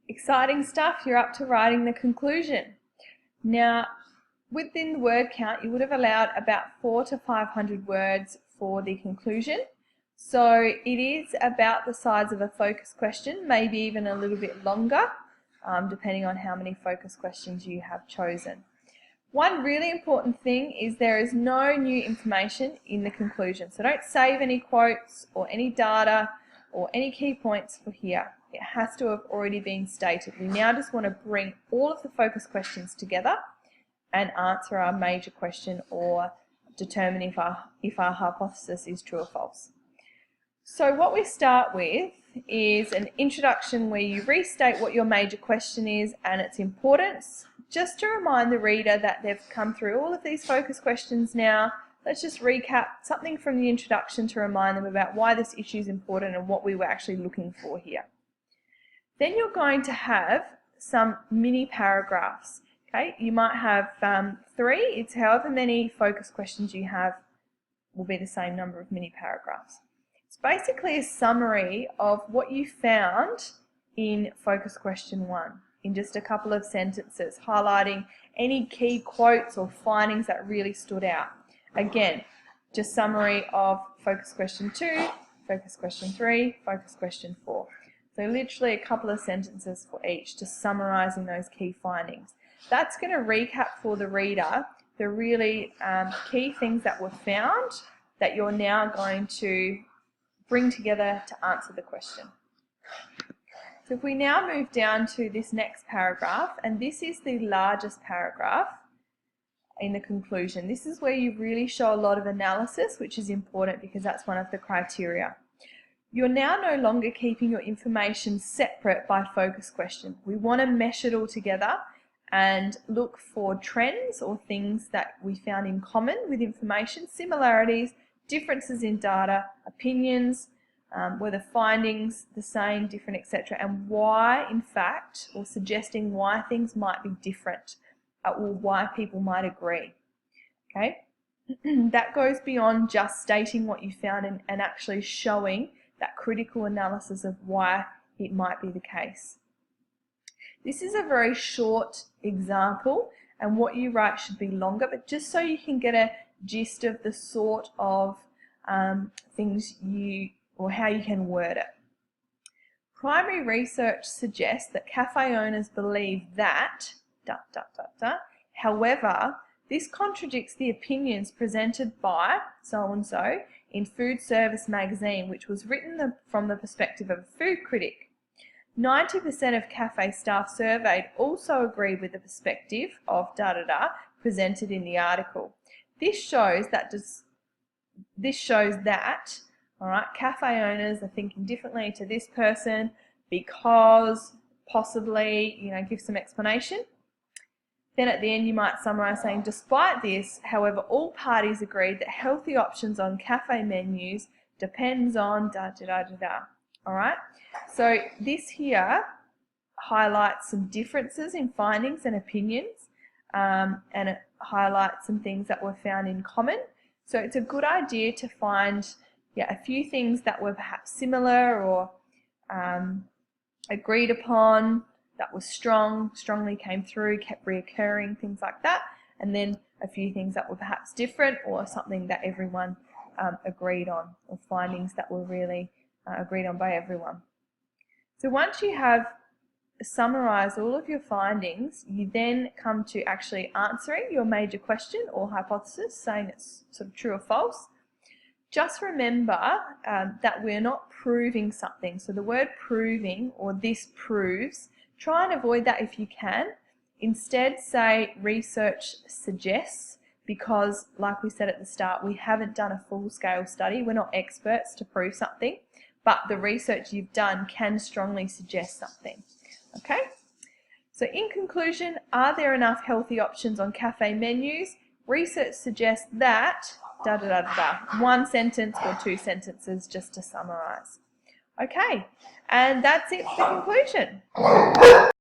Exciting stuff, you're up to writing the conclusion. Now, within the word count, you would have allowed about 400 to 500 words for the conclusion. So it is about the size of a focus question, maybe even a little bit longer, depending on how many focus questions you have chosen. One really important thing is there is no new information in the conclusion. So don't save any quotes or any data or any key points for here. It has to have already been stated. We now just want to bring all of the focus questions together and answer our major question or determine if our hypothesis is true or false. So what we start with is an introduction where you restate what your major question is and its importance, just to remind the reader that they've come through all of these focus questions now. Let's just recap something from the introduction to remind them about why this issue is important and what we were actually looking for here. Then you're going to have some mini paragraphs. Okay, you might have 3. It's however many focus questions you have will be the same number of mini paragraphs. It's basically a summary of what you found in focus question 1 in just a couple of sentences, highlighting any key quotes or findings that really stood out. Again, just summary of focus question 2, focus question 3, focus question 4. So literally a couple of sentences for each, just summarising those key findings. That's going to recap for the reader the really key things that were found that you're now going to bring together to answer the question. So if we now move down to this next paragraph, and this is the largest paragraph in the conclusion. This is where you really show a lot of analysis, which is important because that's one of the criteria. You're now no longer keeping your information separate by focus question. We want to mesh it all together and look for trends or things that we found in common with information, similarities, differences in data, opinions, were the findings the same, different, etc., and why, in fact, or suggesting why things might be different or why people might agree. Okay, that goes beyond just stating what you found and actually showing that critical analysis of why it might be the case. This is a very short example, and what you write should be longer, but just so you can get a gist of the sort of things or how you can word it. Primary research suggests that cafe owners believe that, however, this contradicts the opinions presented by so-and-so in Food Service magazine, which was written from the perspective of a food critic. 90% of cafe staff surveyed also agreed with the perspective of presented in the article. This shows that all right, cafe owners are thinking differently to this person because possibly, give some explanation. Then at the end you might summarise saying, despite this, however, all parties agreed that healthy options on cafe menus depends on All right, so this here highlights some differences in findings and opinions, and it highlights some things that were found in common. So it's a good idea to find a few things that were perhaps similar or agreed upon, that was strongly came through, kept reoccurring, things like that, and then a few things that were perhaps different or something that everyone agreed on, or findings that were really agreed on by everyone. So once you have summarised all of your findings, you then come to actually answering your major question or hypothesis, saying it's sort of true or false. Just remember that we're not proving something. So the word proving or this proves, try and avoid that if you can. Instead say research suggests, because like we said at the start, we haven't done a full-scale study. We're not experts to prove something, but the research you've done can strongly suggest something. Okay? So in conclusion, are there enough healthy options on cafe menus? Research suggests that one sentence or 2 sentences just to summarise. Okay, and that's it for the conclusion.